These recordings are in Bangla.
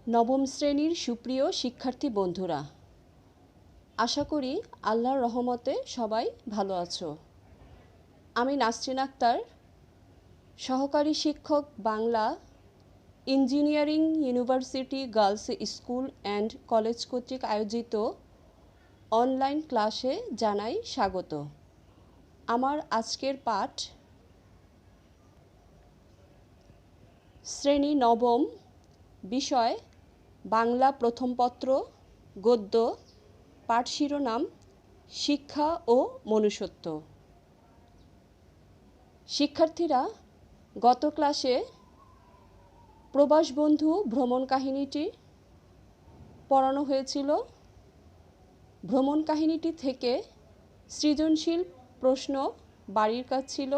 নবম শ্রেণীর সুপ্রিয় শিক্ষার্থী বন্ধুরা, আশা করি আল্লাহর রহমতে সবাই ভালো আছো। আমি নাসরিন আক্তার, সহকারী শিক্ষক, Bangla, engineering university girls school and college কর্তৃক আয়োজিত অনলাইন ক্লাসে জানাই স্বাগত। আমার আজকের পাঠ শ্রেণী নবম, বিষয় বাংলা প্রথম পত্র, গদ্য, পাঠ শিরোনাম শিক্ষা ও মনুষ্যত্ব। শিক্ষার্থীরা, গত ক্লাসে প্রবাসবন্ধু ভ্রমণ কাহিনীটি পড়ানো হয়েছিল। ভ্রমণ কাহিনীটি থেকে সৃজনশীল প্রশ্ন বাড়ির কাজ ছিল।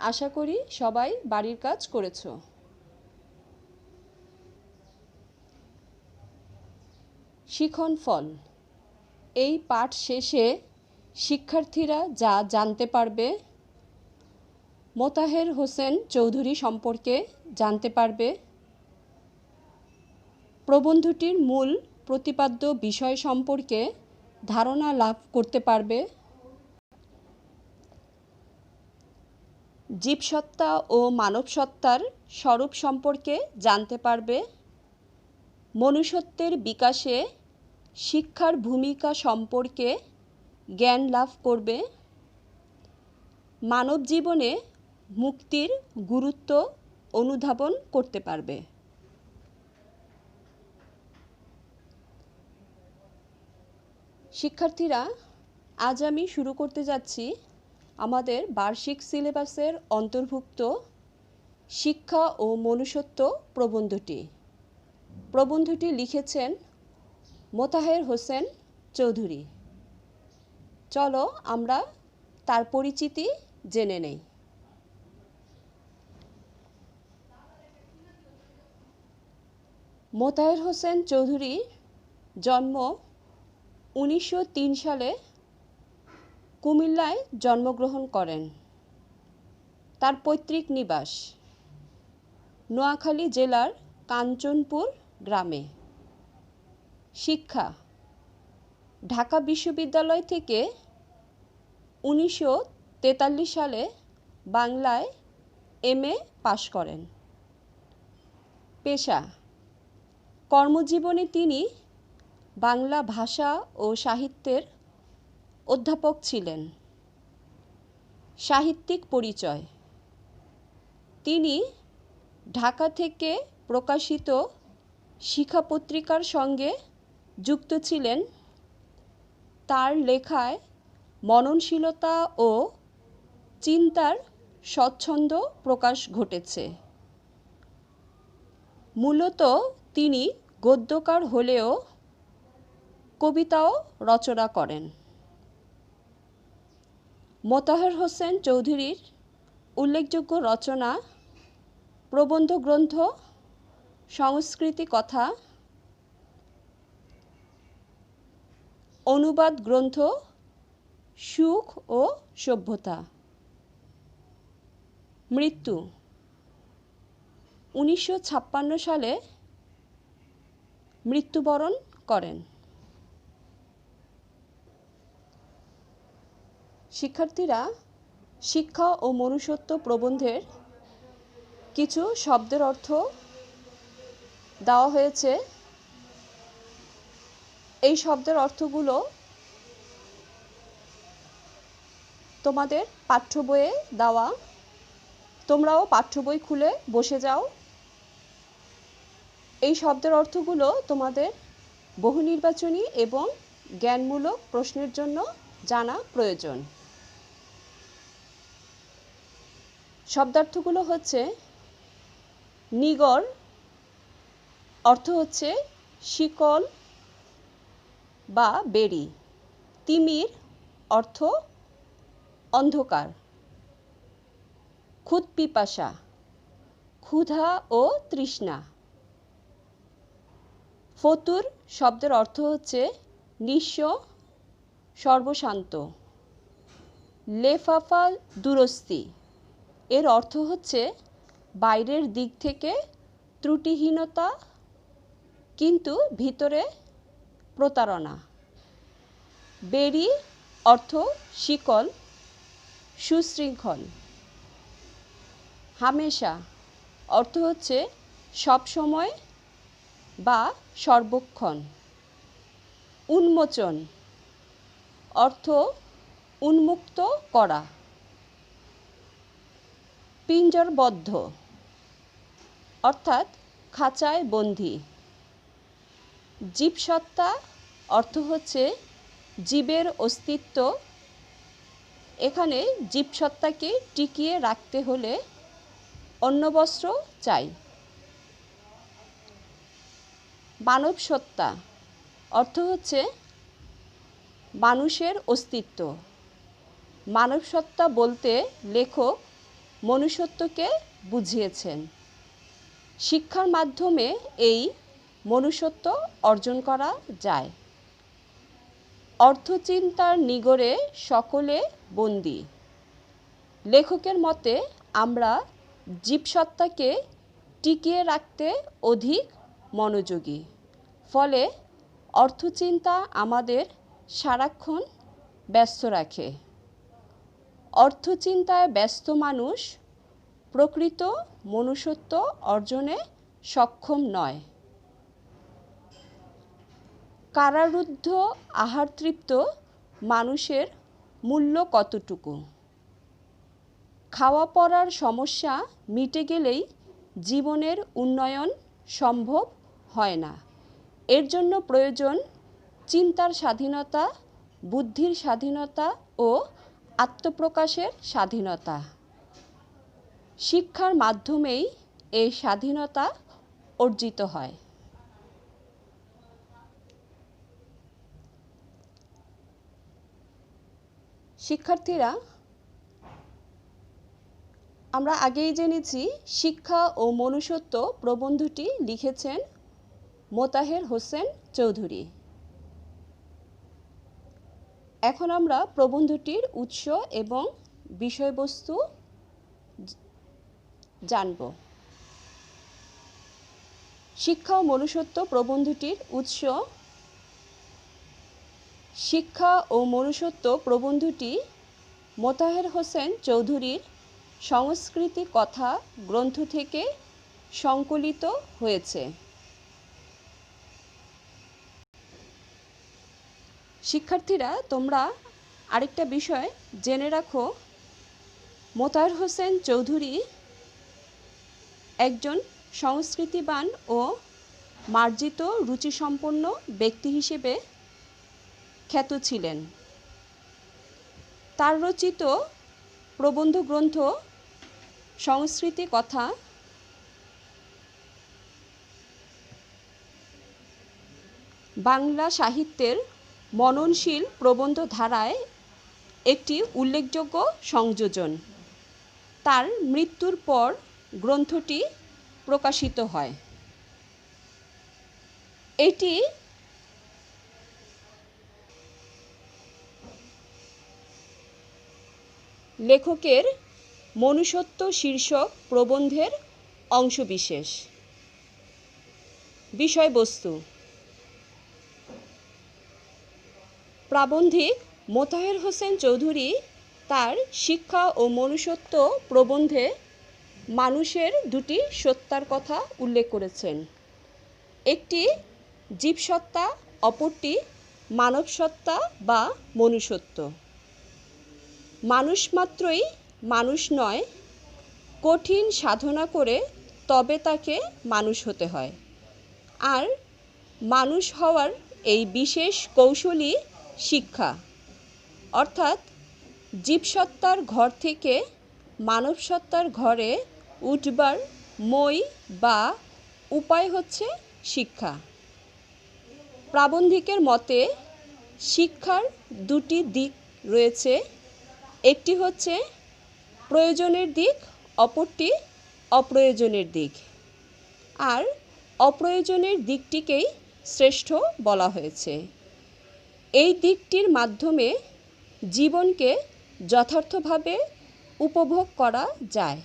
আশা করি সবাই বাড়ির কাজ করেছো। শিখন ফল। এই পাঠ শেষে শিক্ষার্থীরা যা জানতে পারবে: মোতাহের হোসেন চৌধুরী সম্পর্কে জানতে পারবে, প্রবন্ধটির মূল প্রতিপাদ্য বিষয় সম্পর্কে ধারণা লাভ করতে পারবে, জীবসত্তা ও মানবসত্তার স্বরূপ সম্পর্কে জানতে পারবে, মনুষ্যত্বের বিকাশে শিক্ষার ভূমিকা সম্পর্কে জ্ঞান লাভ করবে, মানব জীবনে মুক্তির গুরুত্ব অনুধাবন করতে পারবে। শিক্ষার্থীরা, আজ আমি শুরু করতে যাচ্ছি আমাদের বার্ষিক সিলেবাসের অন্তর্ভুক্ত শিক্ষা ও মনুষ্যত্ব প্রবন্ধটি। প্রবন্ধটি লিখেছেন মোতাহের হোসেন চৌধুরী। চলো আমরা তার পরিচিতি জেনে নেই। মোতাহের হোসেন চৌধুরী জন্ম 1903 সালে কুমিল্লায় জন্মগ্রহণ করেন। তার পৈতৃক নিবাস নোয়াখালী জেলার কাঞ্চনপুর গ্রামে। শিক্ষা: ঢাকা বিশ্ববিদ্যালয় থেকে 1943 সালে বাংলায় MA পাশ করেন। পেশা: কর্মজীবনে তিনি বাংলা ভাষা ও সাহিত্যের অধ্যাপক ছিলেন। সাহিত্যিক পরিচয়: তিনি ঢাকা থেকে প্রকাশিত শিখা পত্রিকার সঙ্গে যুক্ত ছিলেন। তার লেখায় মননশীলতা ও চিন্তার স্বচ্ছন্দ প্রকাশ ঘটেছে। মূলত তিনি গদ্যকার হলেও কবিতাও রচনা করেন। মোতাহের হোসেন চৌধুরীর উল্লেখযোগ্য রচনা: প্রবন্ধ গ্রন্থ, সংস্কৃতি কথা, অনুবাদ গ্রন্থ সুখ ও সভ্যতা। মৃত্যু: 1956 সালে মৃত্যুবরণ করেন। শিক্ষার্থীরা, শিক্ষা ও মনুষ্যত্ব প্রবন্ধের কিছু শব্দের অর্থ দেওয়া হয়েছে। এই শব্দের অর্থগুলো তোমাদের পাঠ্য বইয়ে দেওয়া। তোমরাও পাঠ্য বই খুলে বসে যাও। এই শব্দের অর্থগুলো তোমাদের বহুনির্বাচনী এবং জ্ঞানমূলক প্রশ্নের জন্য জানা প্রয়োজন। শব্দার্থগুলো হচ্ছে: নিগর অর্থ হচ্ছে শিকল বা বেড়ি। তিমির অর্থ অন্ধকার। ক্ষুৎপিপাসা ক্ষুধা ও তৃষ্ণা। ফতুর শব্দের অর্থ হচ্ছে নিঃস্ব, সর্বশান্ত। লেফাফা দুরস্তি এর অর্থ হচ্ছে বাইরের দিক থেকে ত্রুটিহীনতা কিন্তু ভিতরে প্রতারণা। বেরি অর্থ শিকল, সুশৃঙ্খল। হামেশা অর্থ হচ্ছে সবসময় বা সর্বক্ষণ। উন্মোচন অর্থ উন্মুক্ত করা। পিঞ্জরবদ্ধ অর্থাৎ খাঁচায় বন্দী। জীবসত্তা অর্থ হচ্ছে জীবের অস্তিত্ব। এখানে জীবসত্তাকে টিকিয়ে রাখতে হলে অন্নবস্ত্র চাই। মানবসত্তা অর্থ হচ্ছে মানুষের অস্তিত্ব। মানবসত্তা বলতে লেখক মনুষ্যত্বকে বুঝিয়েছেন। শিক্ষার মাধ্যমে এই মনুষ্যত্ব অর্জন করা যায়। অর্থচিন্তার নিগড়ে সকলে বন্দী। লেখকের মতে আমরা জীবসত্তাকে টিকিয়ে রাখতে অধিক মনোযোগী। ফলে অর্থচিন্তা আমাদের সারাক্ষণ ব্যস্ত রাখে। অর্থচিন্তায় ব্যস্ত মানুষ প্রকৃত মনুষ্যত্ব অর্জনে সক্ষম নয়। কারারুদ্ধ আহারতৃপ্ত মানুষের মূল্য কতটুকু? খাওয়া পড়ার সমস্যা মিটে গেলেই জীবনের উন্নয়ন সম্ভব হয় না। এর জন্য প্রয়োজন চিন্তার স্বাধীনতা, বুদ্ধির স্বাধীনতা ও আত্মপ্রকাশের স্বাধীনতা। শিক্ষার মাধ্যমেই এই স্বাধীনতা অর্জিত হয়। শিক্ষার্থীরা, আমরা আগেই জেনেছি শিক্ষা ও মনুষ্যত্ব প্রবন্ধটি লিখেছেন মোতাহের হোসেন চৌধুরী। এখন আমরা প্রবন্ধটির উৎস এবং বিষয়বস্তু জানব। শিক্ষা ও মনুষ্যত্ব প্রবন্ধটির উৎস। শিক্ষা ও মনুষ্যত্ব প্রবন্ধটি মোতাহের হোসেন চৌধুরীর সংস্কৃতি কথা গ্রন্থ থেকে সংকলিত হয়েছে। শিক্ষার্থীরা, তোমরা আরেকটা বিষয় জেনে রাখো, মোতাহের হোসেন চৌধুরী একজন সংস্কৃতিবান ও মার্জিত রুচিসম্পন্ন ব্যক্তি হিসেবে খ্যাত ছিলেন। তার রচিত প্রবন্ধ গ্রন্থ সংস্কৃতি কথা বাংলা সাহিত্যের মননশীল প্রবন্ধ ধারায় একটি উল্লেখযোগ্য সংযোজন। তার মৃত্যুর পর গ্রন্থটি প্রকাশিত হয়। এটি লেখকের মনুষ্যত্ব শীর্ষক প্রবন্ধের অংশবিশেষ। বিষয়বস্তু: প্রাবন্ধিক মোতাহের হোসেন চৌধুরী তার শিক্ষা ও মনুষ্যত্ব প্রবন্ধে মানুষের দুটি সত্তার কথা উল্লেখ করেছেন। একটি জীবসত্তা, অপরটি মানবসত্তা বা মনুষ্যত্ব। মানুষ মাত্রই মানুষ নয়, কঠিন সাধনা করে তবে তাকে মানুষ হতে হয়। আর মানুষ হওয়ার এই বিশেষ কৌশলই শিক্ষা, অর্থাৎ জীবসত্তার ঘর থেকে মানবসত্তার ঘরে উঠবার মই বা উপায় হচ্ছে শিক্ষা। প্রাবন্ধিকের মতে শিক্ষার দুটি দিক রয়েছে, একটি হচ্ছে প্রয়োজনের দিক, অপরটি অপ্রয়োজনের দিক। আর অপ্রয়োজনের দিকটিকেই শ্রেষ্ঠ বলা হয়েছে। এই দিকটির মাধ্যমে জীবনকে যথার্থভাবে উপভোগ করা যায়।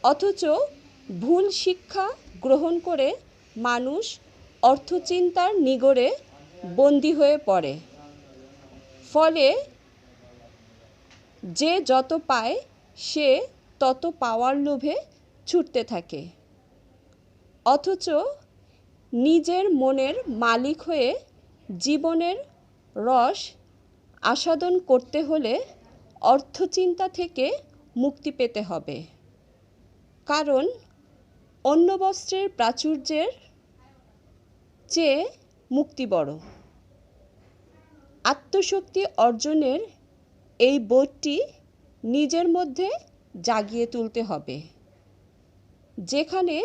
অথচ ভুল শিক্ষা গ্রহণ করে মানুষ অর্থচিন্তার নিগড়ে বন্দী হয়ে পড়ে। ফলে যে যত পায় সে তত পাওয়ার লোভে ছুটতে থাকে, অথচ নিজের মনের মালিক হয়ে জীবনের রস আস্বাদন করতে হলে অর্থচিন্তা থেকে মুক্তি পেতে হবে। কারণ অন্য বস্ত্রের প্রাচুর্যের চেয়ে মুক্তি বড়। আত্মশক্তি অর্জনের এই বোধটি নিজের মধ্যে জাগিয়ে তুলতে হবে। যেখানে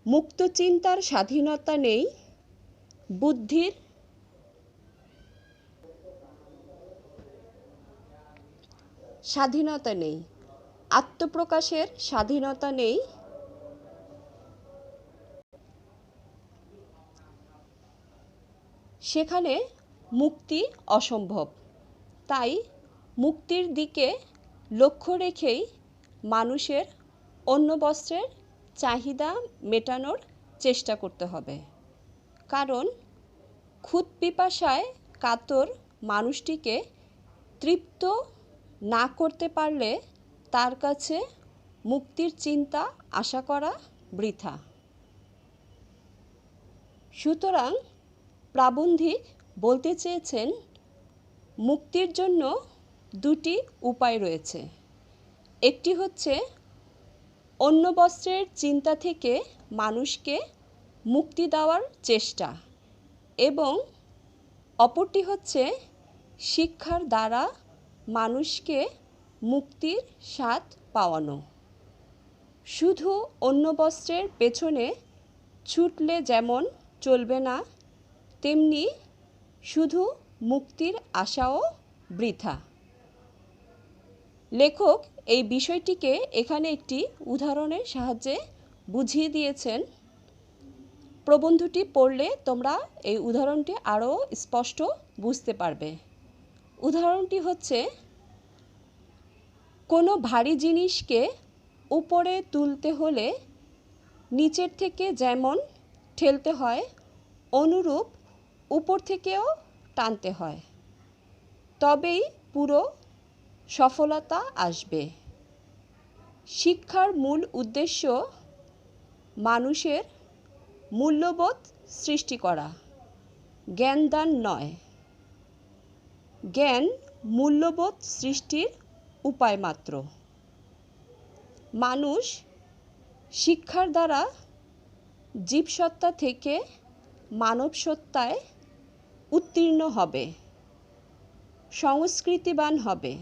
মুক্ত চিন্তার স্বাধীনতা নেই, বুদ্ধির স্বাধীনতা নেই, আত্মপ্রকাশের স্বাধীনতা নেই, সেখানে মুক্তি অসম্ভব। তাই মুক্তির দিকে লক্ষ্য রেখেই মানুষের অন্য বস্ত্রের চাহিদা মেটানোর চেষ্টা করতে হবে। কারণ ক্ষুধ পিপাসায় কাতর মানুষটিকে তৃপ্ত না করতে পারলে তার কাছে মুক্তির চিন্তা আশা করা বৃথা। সুতরাং প্রাবন্ধিক বলতে চেয়েছেন, মুক্তির জন্য দুটি উপায় রয়েছে। একটি হচ্ছে অন্য বস্ত্রের চিন্তা থেকে মানুষকে মুক্তি দেওয়ার চেষ্টা, এবং অপরটি হচ্ছে শিক্ষার দ্বারা মানুষকে মুক্তির স্বাদ পাওয়ানো। শুধু অন্য বস্ত্রের পেছনে ছুটলে যেমন চলবে না, তেমনি শুধু মুক্তির আশাও বৃথা। লেখক এই বিষয়টিকে এখানে একটি উদাহরণের সাহায্যে বুঝিয়ে দিয়েছেন। প্রবন্ধটি পড়লে তোমরা এই উদাহরণটি আরও স্পষ্ট বুঝতে পারবে। উদাহরণটি হচ্ছে, কোনো ভারী জিনিসকে উপরে তুলতে হলে নিচের থেকে যেমন ঠেলতে হয়, অনুরূপ উপর থেকেও টানতে হয়, তবেই পুরো সফলতা আসবে। শিক্ষার মূল উদ্দেশ্য মানুষের মূল্যবোধ সৃষ্টি করা, জ্ঞানদান নয়। জ্ঞান মূল্যবোধ সৃষ্টির উপায় মাত্র। মানুষ শিক্ষার দ্বারা জীবসত্তা থেকে মানবসত্তায় উত্তীর্ণ হবে, সংস্কৃতিবান হবে,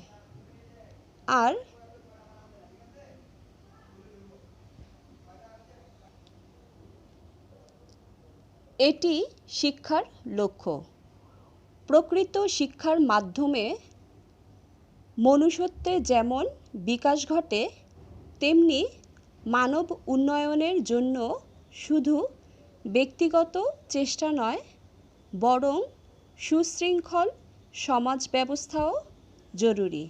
আর এটি শিক্ষার লক্ষ্য। প্রকৃত শিক্ষার মাধ্যমে মনুষ্যত্বে যেমন বিকাশ ঘটে, তেমনি মানব উন্নয়নের জন্য শুধু ব্যক্তিগত চেষ্টা নয়, বরং সুশৃঙ্খল সমাজ ব্যবস্থাও জরুরি।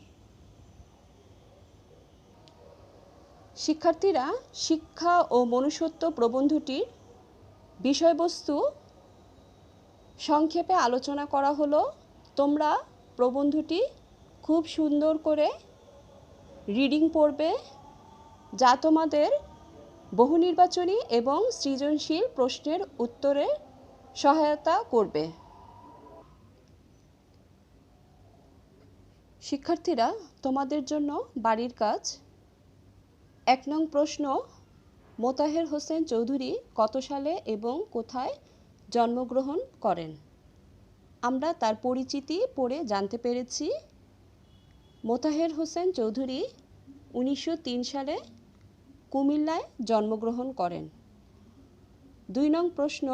শিক্ষার্থীরা, শিক্ষা ও মনুষ্যত্ব প্রবন্ধটির বিষয়বস্তু সংক্ষেপে আলোচনা করা হলো। তোমরা প্রবন্ধটি খুব সুন্দর করে রিডিং পড়বে, যা তোমাদের বহুনির্বাচনী এবং সৃজনশীল প্রশ্নের উত্তরে সহায়তা করবে। শিক্ষার্থীরা, তোমাদের জন্য বাড়ির কাজ। 1 নং প্রশ্ন, মোতাহের হোসেন চৌধুরী কত সালে এবং কোথায় জন্মগ্রহণ করেন? আমরা তার পরিচিতি পড়ে জানতে পেরেছি। মোতাহের হোসেন চৌধুরী 1903 সালে কুমিল্লায় জন্মগ্রহণ করেন। 2 নং প্রশ্ন,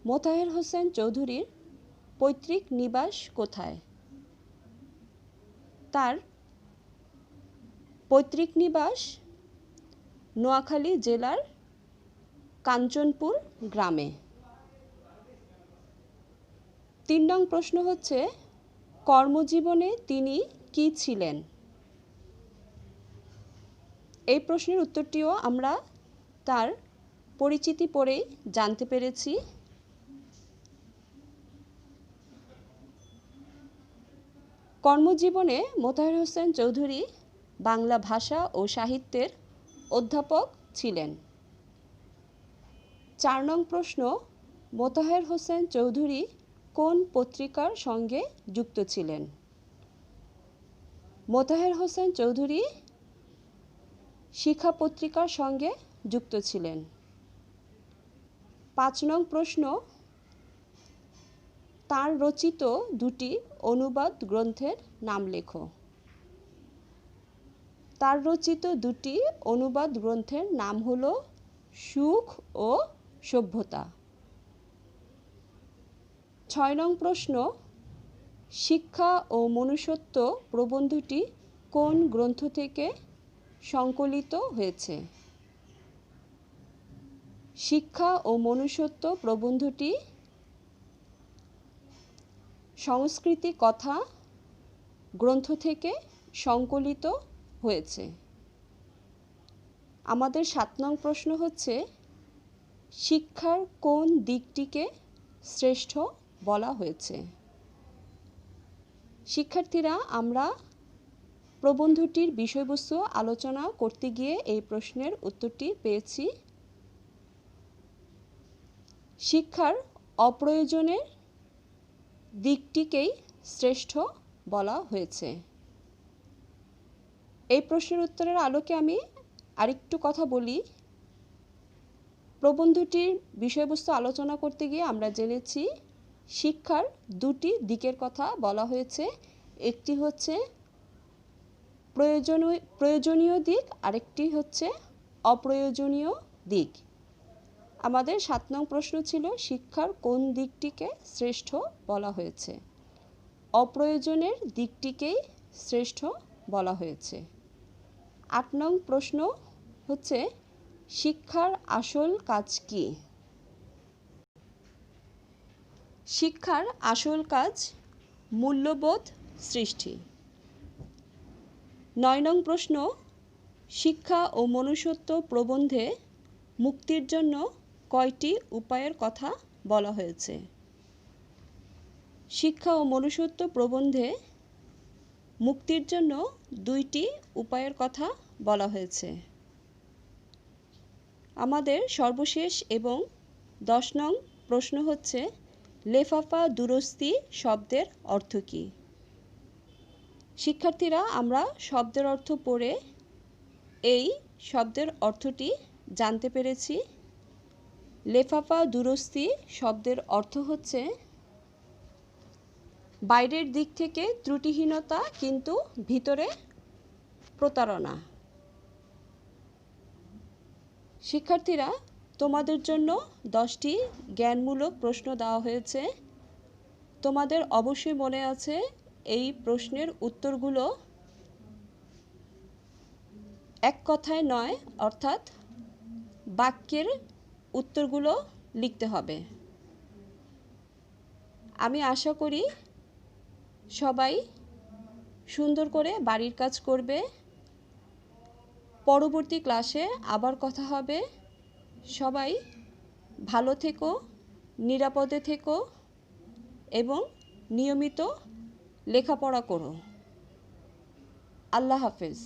মোতাহের হোসেন চৌধুরীর পৈতৃক নিবাস কোথায়? তার পৈতৃক নিবাস নোয়াখালী জেলার কাঞ্চনপুর গ্রামে। 3 নং প্রশ্ন হচ্ছে, কর্মজীবনে তিনি কি ছিলেন? এই প্রশ্নের উত্তরটিও আমরা তার পরিচিতি পড়েই জানতে পেরেছি। কর্মজীবনে মোতাহার হোসেন চৌধুরী বাংলা ভাষা ও সাহিত্যের অধ্যাপক ছিলেন। 4 নং প্রশ্ন, মোতাহার হোসেন চৌধুরী কোন পত্রিকার সঙ্গে যুক্ত ছিলেন? মোতাহার হোসেন চৌধুরী শিক্ষা পত্রিকার সঙ্গে যুক্ত ছিলেন। 5 নং প্রশ্ন, তার রচিত 2টি অনুবাদ গ্রন্থের নাম লেখো। তার রচিত 2টি অনুবাদ গ্রন্থের নাম হলো সুখ ও সভ্যতা। 6 নং প্রশ্ন, শিক্ষা ও মনুষ্যত্ব প্রবন্ধটি কোন গ্রন্থ থেকে সংকলিত হয়েছে? শিক্ষা ও মনুষ্যত্ব প্রবন্ধটি সংস্কৃতি কথা গ্রন্থ থেকে সংকলিত হয়েছে। আমাদের 7 নং প্রশ্ন হচ্ছে, শিক্ষার কোন দিকটিকে শ্রেষ্ঠ বলা হয়েছে? শিক্ষার্থীরা, আমরা প্রবন্ধটির বিষয়বস্তু আলোচনা করতে গিয়ে এই প্রশ্নের উত্তরটি পেয়েছি। শিক্ষার অপ্রয়োজনের দিকটিকেই শ্রেষ্ঠ বলা হয়েছে। এই প্রশ্নের উত্তরের আলোকে আমি আরেকটু কথা বলি। প্রবন্ধটির বিষয়বস্তু আলোচনা করতে গিয়ে আমরা জেনেছি শিক্ষার 2টি দিকের কথা বলা হয়েছে। একটি হচ্ছে প্রয়োজনীয় দিক, আরেকটি হচ্ছে অপ্রয়োজনীয় দিক। আমাদের 7 নং প্রশ্ন ছিল, শিক্ষার কোন দিকটিকে শ্রেষ্ঠ বলা হয়েছে? অপ্রয়োজনের দিকটিকেই শ্রেষ্ঠ বলা হয়েছে। 8 নং প্রশ্ন হচ্ছে, শিক্ষার আসল কাজ কি? শিক্ষার আসল কাজ মূল্যবোধ সৃষ্টি। 9 নং প্রশ্ন, শিক্ষা ও মনুষ্যত্ব প্রবন্ধে মুক্তির জন্য কয়টি উপায়ের কথা বলা হয়েছে? শিক্ষা ও মনুষ্যত্ব প্রবন্ধে মুক্তির জন্য 2টি উপায়ের কথা বলা হয়েছে। আমাদের সর্বশেষ এবং 10 নং প্রশ্ন হচ্ছে, লেফাফা দুরস্তি শব্দের অর্থ কী? শিক্ষার্থীরা, আমরা শব্দের অর্থ পড়ে এই শব্দের অর্থটি জানতে পেরেছি। লেফাফা দুরস্তি শব্দের অর্থ হচ্ছে বাইরের দিক থেকে ত্রুটিহীনতা কিন্তু ভিতরে প্রতারণা। শিক্ষার্থীরা, তোমাদের জন্য 10টি জ্ঞানমূলক প্রশ্ন দেওয়া হয়েছে। তোমাদের অবশ্যই মনে আছে এই প্রশ্নের উত্তরগুলো এক কথায় নয়, অর্থাৎ বাক্যের উত্তরগুলো লিখতে হবে। আমি আশা করি সবাই সুন্দর করে বাড়ির কাজ করবে। পরবর্তী ক্লাসে আবার কথা হবে। সবাই ভালো থেকো, নিরাপদে থেকো এবং নিয়মিত লেখাপড়া করো। আল্লাহ হাফেজ।